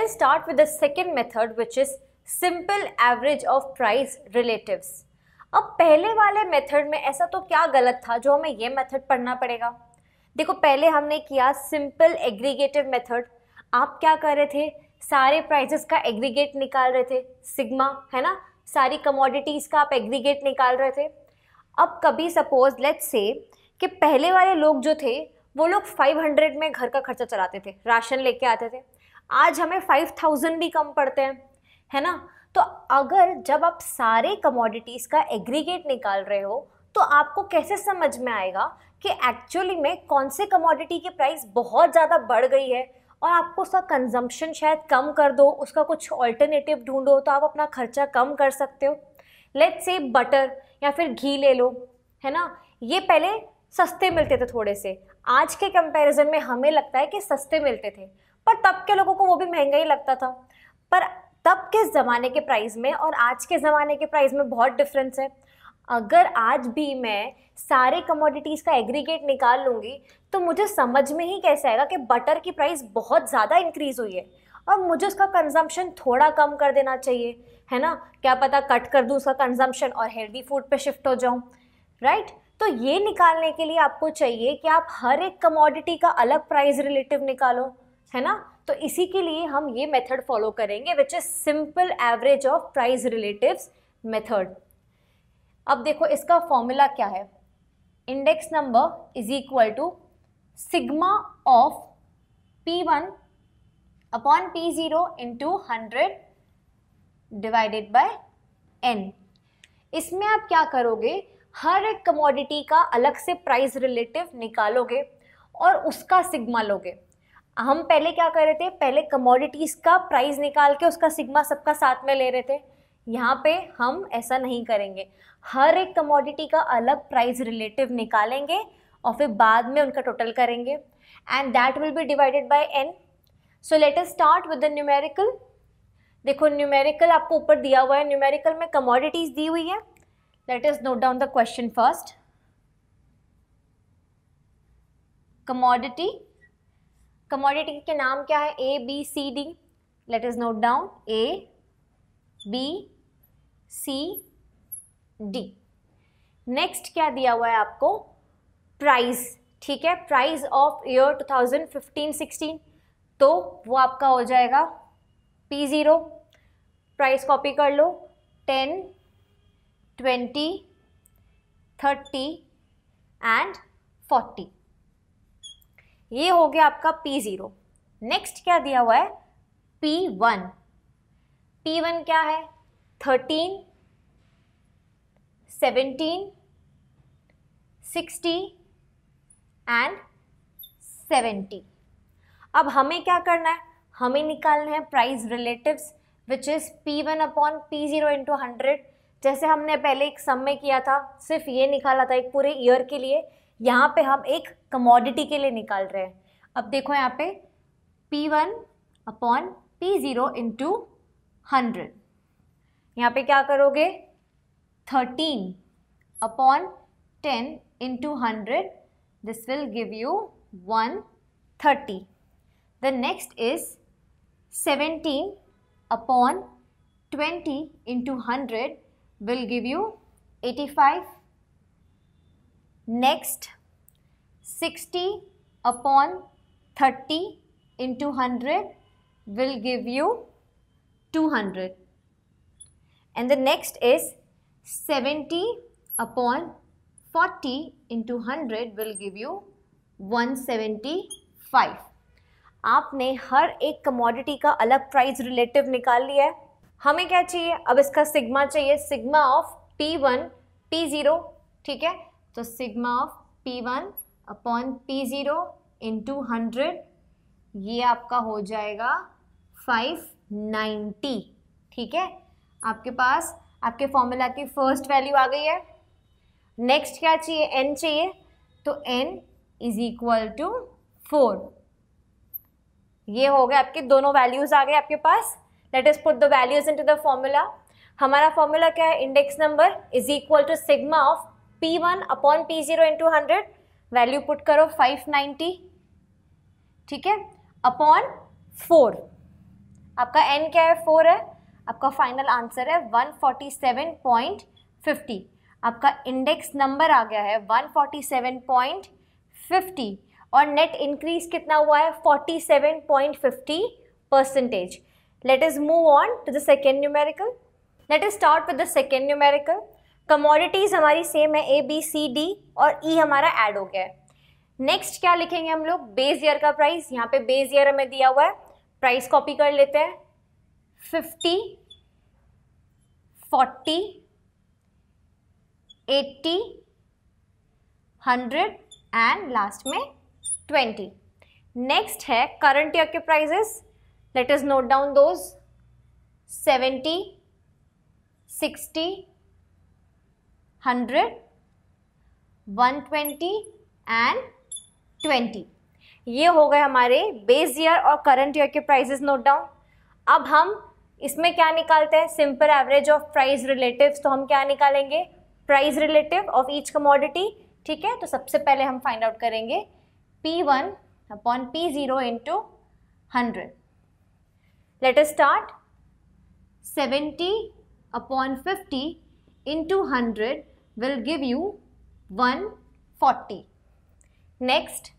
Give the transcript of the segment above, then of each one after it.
us start with the second method, which is simple average of price relatives. अब पहले वाले method में ऐसा तो क्या गलत था जो हमें ये मेथड पढ़ना पड़ेगा? देखो, पहले हमने किया सिंपल एग्रीगेटिव मेथड. आप क्या कर रहे थे? सारे प्राइसेस का एग्रीगेट निकाल रहे थे, सिग्मा, है ना. सारी कमोडिटीज़ का आप एग्रीगेट निकाल रहे थे. अब कभी सपोज लेट्स से कि पहले वाले लोग जो थे वो लोग 500 में घर का खर्चा चलाते थे, राशन लेके आते थे. आज हमें 5000 भी कम पड़ते हैं, है ना. तो अगर जब आप सारे कमोडिटीज़ का एग्रीगेट निकाल रहे हो तो आपको कैसे समझ में आएगा कि एक्चुअली में कौन से कमोडिटी की प्राइस बहुत ज़्यादा बढ़ गई है और आपको उसका कंजम्पशन शायद कम कर दो, उसका कुछ ऑल्टरनेटिव ढूंढो तो आप अपना खर्चा कम कर सकते हो. लेट्स से बटर या फिर घी ले लो, है ना. ये पहले सस्ते मिलते थे थोड़े से, आज के कंपैरिजन में हमें लगता है कि सस्ते मिलते थे, पर तब के लोगों को वो भी महंगा ही लगता था. पर तब के ज़माने के प्राइस में और आज के ज़माने के प्राइस में बहुत डिफरेंस है. अगर आज भी मैं सारे कमोडिटीज़ का एग्रीगेट निकाल लूँगी तो मुझे समझ में ही कैसे आएगा कि बटर की प्राइस बहुत ज़्यादा इंक्रीज़ हुई है और मुझे उसका कंजम्पशन थोड़ा कम कर देना चाहिए, है ना. क्या पता कट कर दूँ उसका कंजम्पशन और हेल्दी फूड पे शिफ्ट हो जाऊँ, राइट. तो ये निकालने के लिए आपको चाहिए कि आप हर एक कमोडिटी का अलग प्राइस रिलेटिव निकालो, है ना. तो इसी के लिए हम ये मेथड फॉलो करेंगे, which is simple average of price relatives method. अब देखो इसका फॉर्मूला क्या है. Index number is equal to sigma of P1 upon P0 into 100 divided by n. इसमें आप क्या करोगे, हर एक कमोडिटी का अलग से प्राइस रिलेटिव निकालोगे और उसका सिग्मा लोगे. हम पहले क्या कर रहे थे, पहले कमोडिटीज़ का प्राइस निकाल के उसका सिग्मा सबका साथ में ले रहे थे. यहाँ पे हम ऐसा नहीं करेंगे, हर एक कमोडिटी का अलग प्राइस रिलेटिव निकालेंगे और फिर बाद में उनका टोटल करेंगे and that will be divided by n. So let us start with the numerical. देखो न्यूमेरिकल आपको ऊपर दिया हुआ है, न्यूमेरिकल में कमोडिटीज़ दी हुई है. Let us note down the question first. Commodity. Commodity के नाम क्या है? A, B, C, D. Let us note down A, B, C, D. Next क्या दिया हुआ है आपको? Price. ठीक है, प्राइस ऑफ ईयर 2015-16. तो वो आपका हो जाएगा P0. प्राइस कॉपी कर लो, 10, 20, 30 एंड 40. ये हो गया आपका P0. नेक्स्ट क्या दिया हुआ है? P1. P1 क्या है? 13, 17, 60 एंड 70. अब हमें क्या करना है? हमें निकालना है price relatives which is P1 upon P0 into 100. जैसे हमने पहले एक सम में किया था, सिर्फ ये निकाला था एक पूरे ईयर के लिए. यहाँ पे हम एक कमोडिटी के लिए निकाल रहे हैं. अब देखो यहाँ पे P1 अपॉन P0 इंटू 100. यहाँ पे क्या करोगे? 13 upon 10 into 100. This will give you 130. The next is 17 upon 20 into 100 will give you 85. Next 60 upon 30 into 100 will give you 200. And the next is 70 upon 40 into 100 will give you 175. आपने हर एक commodity का अलग price relative निकाल लिया है. हमें क्या चाहिए? अब इसका सिग्मा चाहिए, सिग्मा ऑफ P1 P0. ठीक है, तो sigma of P1 upon P0 into 100 ये आपका हो जाएगा 590. ठीक है, आपके पास आपके फॉर्मूला की फर्स्ट वैल्यू आ गई है. नेक्स्ट क्या चाहिए? n चाहिए, तो n इज इक्वल टू 4. ये हो गया, आपके दोनों वैल्यूज आ गए आपके पास. Let us put the values into the formula. हमारा फॉर्मूला क्या है? Index number is equal to sigma of P1 upon P0 into 100. Value put करो 590. ठीक है, अपॉन 4. आपका n क्या है 4 है, आपका फाइनल आंसर है 147.50। आपका इंडेक्स नंबर आ गया है 147.50 और नेट इंक्रीज कितना हुआ है 47.50%। Let us move on to the second numerical. Let us start with the second numerical. Commodities हमारी सेम है, A B C D और E हमारा ऐड हो गया है। नेक्स्ट क्या लिखेंगे हम लोग, बेस ईयर का प्राइस। यहाँ पे बेस ईयर हमें दिया हुआ है, प्राइस कॉपी कर लेते हैं 50, 40, 80, 100 एंड लास्ट में 20। नेक्स्ट है करंट ईयर के prices. Let us note down those 70, 60, 100, 120 and 20। ये हो गए हमारे बेस ईयर और करंट ईयर के प्राइजेस नोट डाउन। अब हम इसमें क्या निकालते हैं, simple average of price relatives. तो हम क्या निकालेंगे, price relative of each commodity. ठीक है, तो सबसे पहले हम फाइंड आउट करेंगे P1 upon P0 into 100। Late us start 70 upon 50 into 100 will give you 140। Next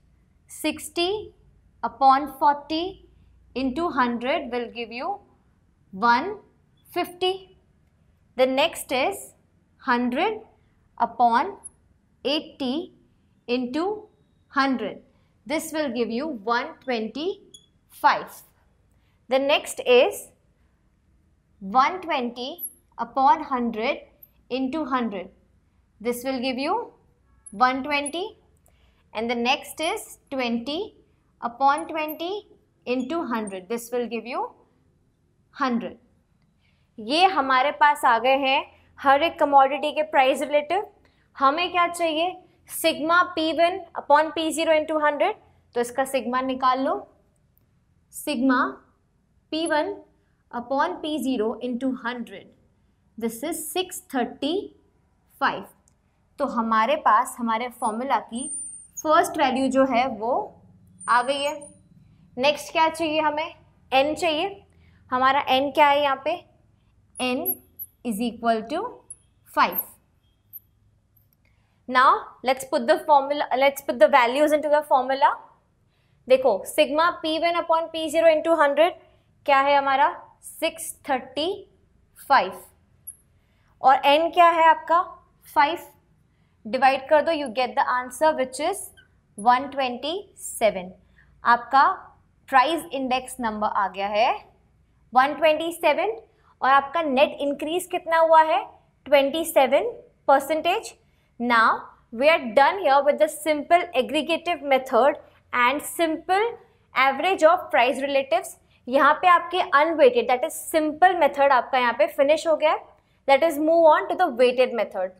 60 upon 40 into 100 will give you 150. The next is 100 upon 80 into 100. This will give you 125. The next is 120 upon 100 into 100. This will give you 120. And the next is 20 upon 20 into 100. This will give you 100. ये हमारे पास आ गए हैं हर एक commodity के price relative. हमें क्या चाहिए, sigma P1 upon P0 into 100। तो इसका सिग्मा निकाल लो, sigma P1 upon P0 into 100, this is 635। तो हमारे पास हमारे फॉर्मूला की फर्स्ट वैल्यू जो है वो आ गई है। नेक्स्ट क्या चाहिए, हमें n चाहिए। हमारा n क्या है यहाँ पे, n is equal to 5। Now let's put the formula, let's put the values into the formula. देखो sigma P1 upon P0 into 100 क्या है हमारा 635 और n क्या है आपका 5। डिवाइड कर दो, you get the answer which is 127। आपका प्राइस इंडेक्स नंबर आ गया है 127 और आपका नेट इंक्रीज कितना हुआ है 27%। Now we are done here with the simple aggregative method and simple average of price relatives. यहाँ पे आपके unweighted that is simple method आपका यहाँ पे फिनिश हो गया है। Let us move on to the weighted method.